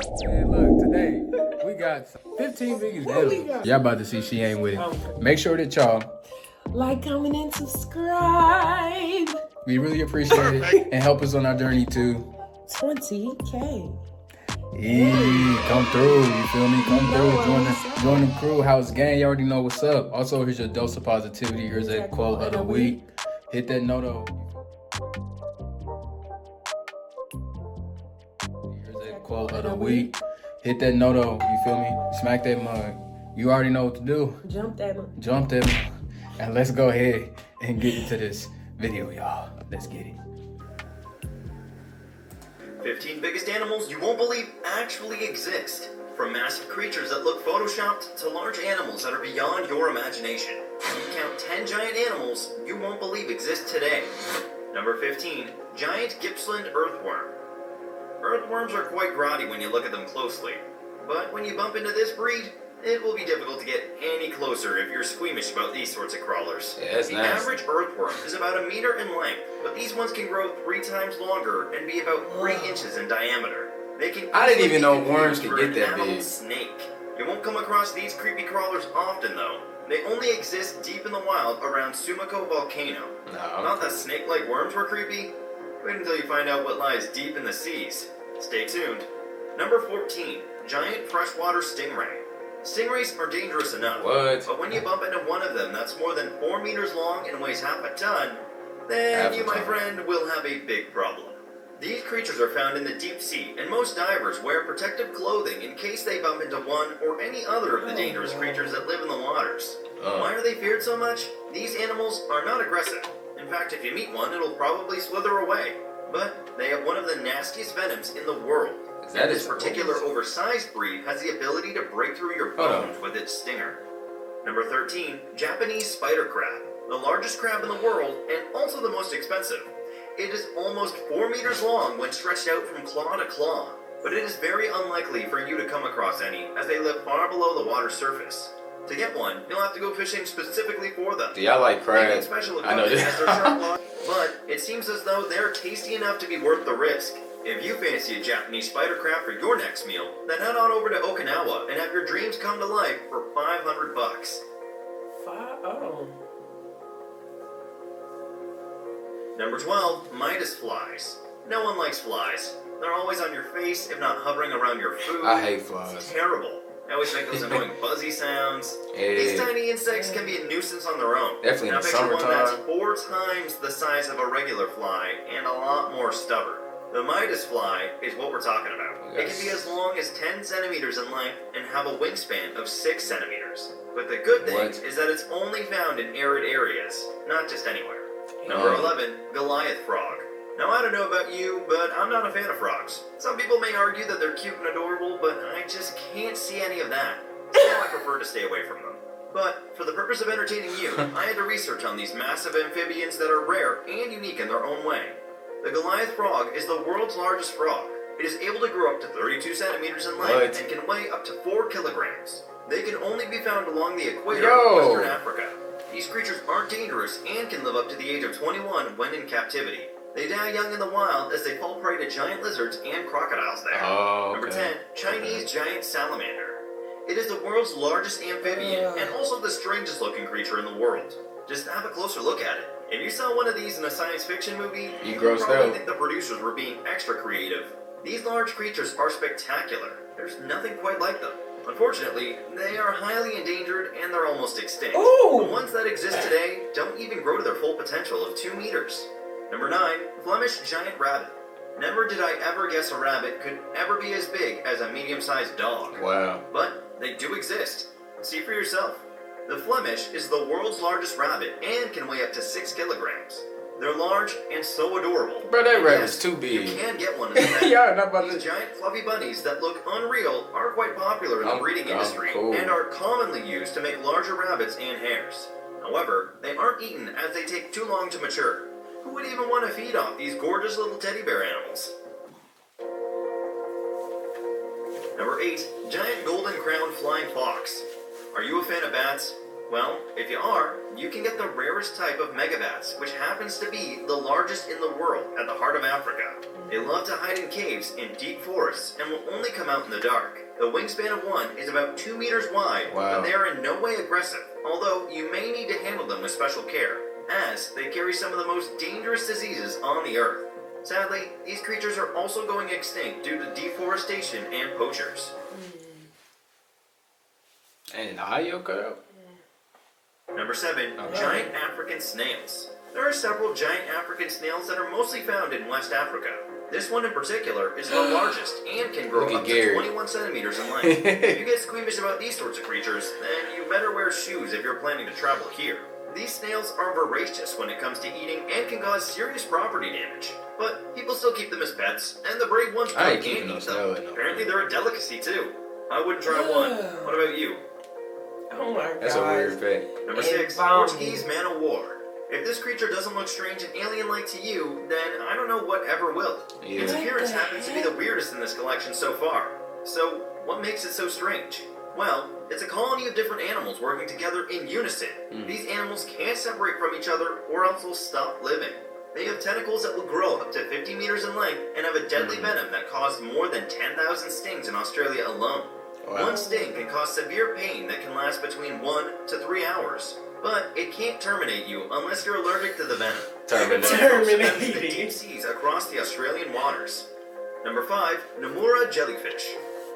And look, today we got 15 vegan animals. Y'all about to see she ain't with it. Make sure that y'all like, comment, and subscribe. We really appreciate it and help us on our journey to 20K. Come through, you feel me? Come through, join the crew, house gang. You already know what's up. Also, here's your dose of positivity. Here's a quote of the week. Hit that note. Quote of the week. Hit that noto, you feel me? Smack that mug. You already know what to do. Jump that mug. And let's go ahead and get into this video, y'all. Let's get it. 15 biggest animals you won't believe actually exist. From massive creatures that look photoshopped to large animals that are beyond your imagination. You count 10 giant animals you won't believe exist today. Number 15, giant Gippsland earthworm. Earthworms are quite grotty when you look at them closely, but when you bump into this breed, it will be difficult to get any closer if you're squeamish about these sorts of crawlers. Yeah, that's the nice. average earthworm is about 1 meter in length, but these ones can grow 3 times longer and be about 3 inches in diameter. They can I didn't even know worms could get that big. Snake. You won't come across these creepy crawlers often though. They only exist deep in the wild around Sumiko volcano. No. Not that snake-like worms were creepy. Wait until you find out what lies deep in the seas. Stay tuned. Number 14, giant freshwater stingray. Stingrays are dangerous enough. What? But when you bump into one of them that's more than 4 meters long and weighs half a ton, then you, my friend, will have a big problem. These creatures are found in the deep sea, and most divers wear protective clothing in case they bump into one or any other of the dangerous creatures that live in the waters. Why are they feared so much? These animals are not aggressive. In fact, if you meet one, it'll probably slither away. But they have one of the nastiest venoms in the world. And this particular oversized breed has the ability to break through your bones with its stinger. Number 13, Japanese spider crab. The largest crab in the world, and also the most expensive. It is almost 4 meters long when stretched out from claw to claw. But it is very unlikely for you to come across any, as they live far below the water's surface. To get one, you'll have to go fishing specifically for them. Do y'all like crab? I know this. But it seems as though they're tasty enough to be worth the risk. If you fancy a Japanese spider crab for your next meal, then head on over to Okinawa and have your dreams come to life for $500. Number 12, Midas flies. No one likes flies. They're always on your face, if not hovering around your food. I hate flies. It's terrible. They always make those annoying buzzy sounds. These tiny insects can be a nuisance on their own. Definitely in the summertime. One that's 4 times the size of a regular fly and a lot more stubborn. The Midas fly is what we're talking about. Yes. It can be as long as 10 centimeters in length and have a wingspan of 6 centimeters. But the good thing is that it's only found in arid areas, not just anywhere. Number 11, Goliath frog. Now, I don't know about you, but I'm not a fan of frogs. Some people may argue that they're cute and adorable, but I just can't see any of that. So I prefer to stay away from them. But, for the purpose of entertaining you, I had to research on these massive amphibians that are rare and unique in their own way. The Goliath frog is the world's largest frog. It is able to grow up to 32 centimeters in length and can weigh up to 4 kilograms. They can only be found along the equator of Western Africa. These creatures aren't dangerous and can live up to the age of 21 when in captivity. They die young in the wild as they fall prey to giant lizards and crocodiles there. Number 10, Chinese giant salamander. It is the world's largest amphibian and also the strangest looking creature in the world. Just have a closer look at it. If you saw one of these in a science fiction movie, you would probably think the producers were being extra creative. These large creatures are spectacular. There's nothing quite like them. Unfortunately, they are highly endangered and they're almost extinct. The ones that exist today don't even grow to their full potential of 2 meters. Number 9, Flemish giant rabbit. Never did I ever guess a rabbit could ever be as big as a medium-sized dog. Wow. But they do exist. See for yourself. The Flemish is the world's largest rabbit and can weigh up to 6 kilograms. They're large and so adorable. Bro, that rabbit's too big. You can get one in the pet. These giant fluffy bunnies that look unreal are quite popular in the breeding industry and are commonly used to make larger rabbits and hares. However, they aren't eaten as they take too long to mature. Who would even want to feed off these gorgeous little teddy bear animals? Number 8, giant golden crowned flying fox. Are you a fan of bats? Well, if you are, you can get the rarest type of megabats, which happens to be the largest in the world at the heart of Africa. They love to hide in caves in deep forests and will only come out in the dark. The wingspan of one is about 2 meters wide, but they are in no way aggressive, although you may need to handle them with special care, as they carry some of the most dangerous diseases on the earth. Sadly, these creatures are also going extinct due to deforestation and poachers. And the audio cut out? Number 7, giant African snails. There are several giant African snails that are mostly found in West Africa. This one in particular is the largest and can grow up to 21 centimeters in length. If you get squeamish about these sorts of creatures, then you better wear shoes if you're planning to travel here. These snails are voracious when it comes to eating and can cause serious property damage. But people still keep them as pets, and the brave ones can't eat them. Apparently they're a delicacy too. I wouldn't try one. What about you? Oh my god. That's a weird fact. Number 6, Portuguese man o' war. If this creature doesn't look strange and alien-like to you, then I don't know what ever will. Its appearance happens to be the weirdest in this collection so far. So, what makes it so strange? Well, it's a colony of different animals working together in unison. These animals can't separate from each other or else they'll stop living. They have tentacles that will grow up to 50 meters in length and have a deadly venom that caused more than 10,000 stings in Australia alone. One sting can cause severe pain that can last between 1 to 3 hours. But it can't terminate you unless you're allergic to the venom. Terminate the deep seas across the Australian waters. Number 5, Namura jellyfish.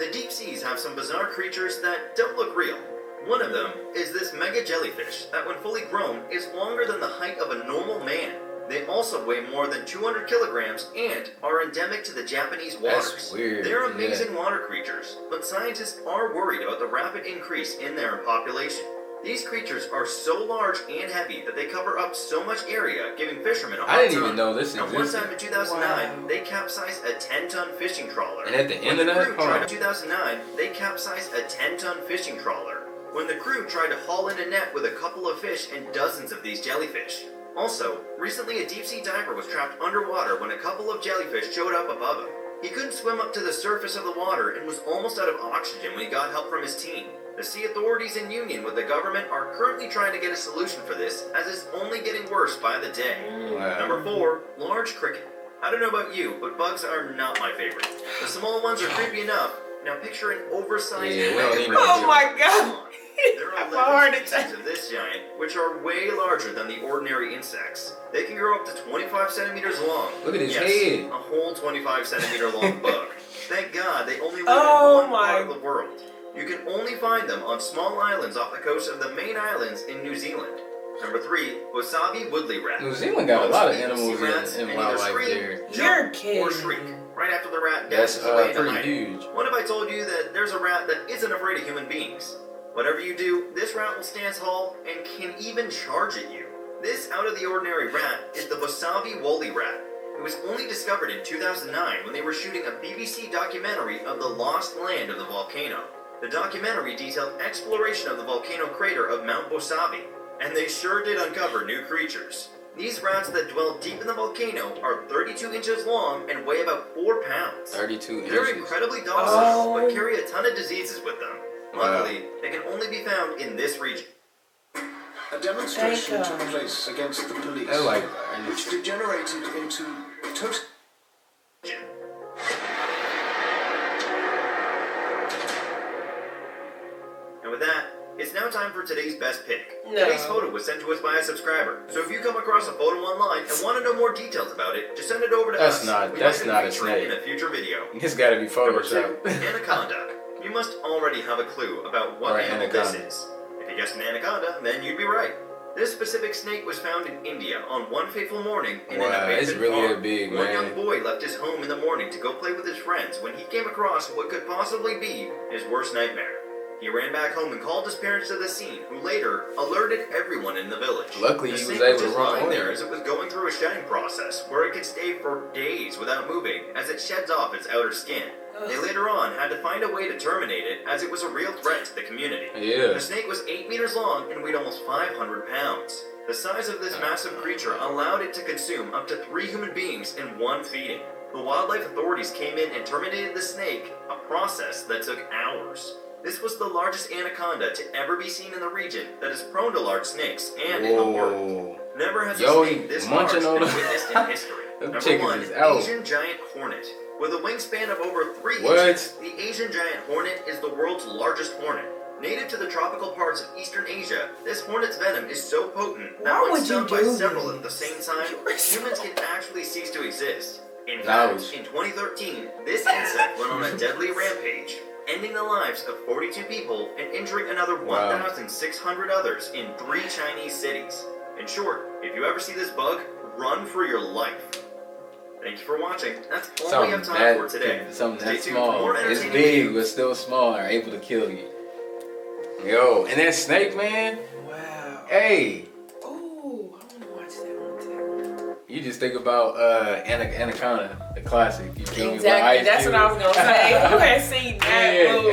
The deep seas have some bizarre creatures that don't look real. One of them is this mega jellyfish that when fully grown is longer than the height of a normal man. They also weigh more than 200 kilograms and are endemic to the Japanese waters. That's weird. They're amazing water creatures, but scientists are worried about the rapid increase in their population. These creatures are so large and heavy that they cover up so much area, giving fishermen a hard time. I didn't even know this existed. One time in 2009, they capsized a 10-ton fishing trawler. And at the end of that, in 2009, they capsized a 10-ton fishing trawler. When the crew tried to haul in a net with a couple of fish and dozens of these jellyfish. Also, recently a deep-sea diver was trapped underwater when a couple of jellyfish showed up above him. He couldn't swim up to the surface of the water and was almost out of oxygen when he got help from his team. The sea authorities in union with the government are currently trying to get a solution for this, as it's only getting worse by the day. Number 4, large cricket. I don't know about you, but bugs are not my favorite. The small ones are creepy enough. Now picture an oversized... Oh my god! There are 11 species of this giant, which are way larger than the ordinary insects. They can grow up to 25 centimeters long. Look at his head. A whole 25 centimeter long bug. Thank God they only live in one part of the world. You can only find them on small islands off the coast of the main islands in New Zealand. Number 3, wasabi woodley rat. New Zealand got a lot of animals and wildlife there. You're kidding. Or shriek right after the rat dashes away into pretty hiding. huge. What if I told you that there's a rat that isn't afraid of human beings? Whatever you do, this rat will stand tall and can even charge at you. This out-of-the-ordinary rat is the wasabi woolly rat. It was only discovered in 2009 when they were shooting a BBC documentary of the lost land of the volcano. The documentary detailed exploration of the volcano crater of Mount Wasabi, and they sure did uncover new creatures. These rats that dwell deep in the volcano are 32 inches long and weigh about 4 pounds. 32 inches. They're incredibly docile, but carry a ton of diseases with them. Luckily, they can only be found in this region. A demonstration took place against the police, which degenerated into total... And with that, it's now time for today's best pick. Today's photo was sent to us by a subscriber, so if you come across a photo online and want to know more details about it, just send it over to us. That's not a snake. In a future video. It's got to be Photoshop. Anaconda. You must already have a clue about what animal this is. If you guessed an anaconda, then you'd be right. This specific snake was found in India on one fateful morning in an abandoned farm. One young boy left his home in the morning to go play with his friends when he came across what could possibly be his worst nightmare. He ran back home and called his parents to the scene, who later alerted everyone in the village. Luckily, he was able to run there as it was going through a shedding process, where it could stay for days without moving as it sheds off its outer skin. They later on had to find a way to terminate it, as it was a real threat to the community. The snake was 8 meters long and weighed almost 500 pounds. The size of this massive creature allowed it to consume up to 3 human beings in one feeding. The wildlife authorities came in and terminated the snake, a process that took hours. This was the largest anaconda to ever be seen in the region that is prone to large snakes and in the world. Never has a snake this large been witnessed in history. Number 1, Asian giant hornet. With a wingspan of over 3 inches, the Asian giant hornet is the world's largest hornet. Native to the tropical parts of Eastern Asia, this hornet's venom is so potent that when stung by several at the same time, humans can actually cease to exist. In fact, in 2013, this insect went on a deadly rampage, ending the lives of 42 people and injuring another 1,600 others in 3 Chinese cities. In short, if you ever see this bug, run for your life. Thank you for watching. That's all we have time for today. Something that small. It's big, but still small, are able to kill you. Yo, and that snake, man. Wow. Hey. Ooh, I want to watch that one too. You just think about Anaconda, the classic. You feel Exactly. me? That's what I was gonna say. Who has seen that movie?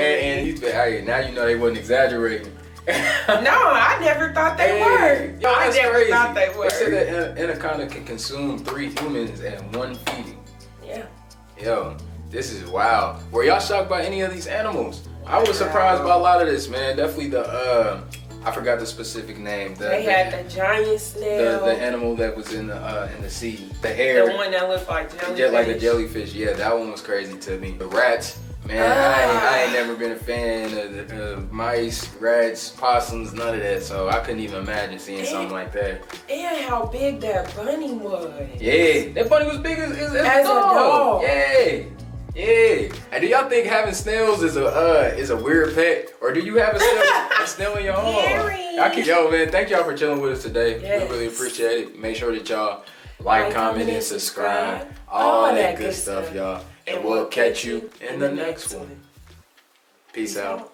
And now you know they wasn't exaggerating. No, I never thought they were. Yo, I never crazy. thought they were. They said that Anaconda can consume 3 humans at 1 feeding. Yeah. Yo, this is wild. Were y'all shocked by any of these animals? I was surprised by a lot of this, man. Definitely the I forgot the specific name. They had the giant snail. The animal that was in the sea. The hair. The one that looked like jellyfish. Yeah, like a jellyfish. Yeah, that one was crazy to me. The rats. Man, I ain't never been a fan of the mice, rats, possums, none of that. So I couldn't even imagine seeing something like that. And how big that bunny was. Yeah, that bunny was big as a dog. Yeah. Yeah. And do y'all think having snails is a weird pet, or do you have a snail in your home? Yo, man, thank y'all for chilling with us today. Yes. We really appreciate it. Make sure that y'all like, comment, and subscribe. All that good stuff, y'all. And we'll catch you in the next one. Peace out.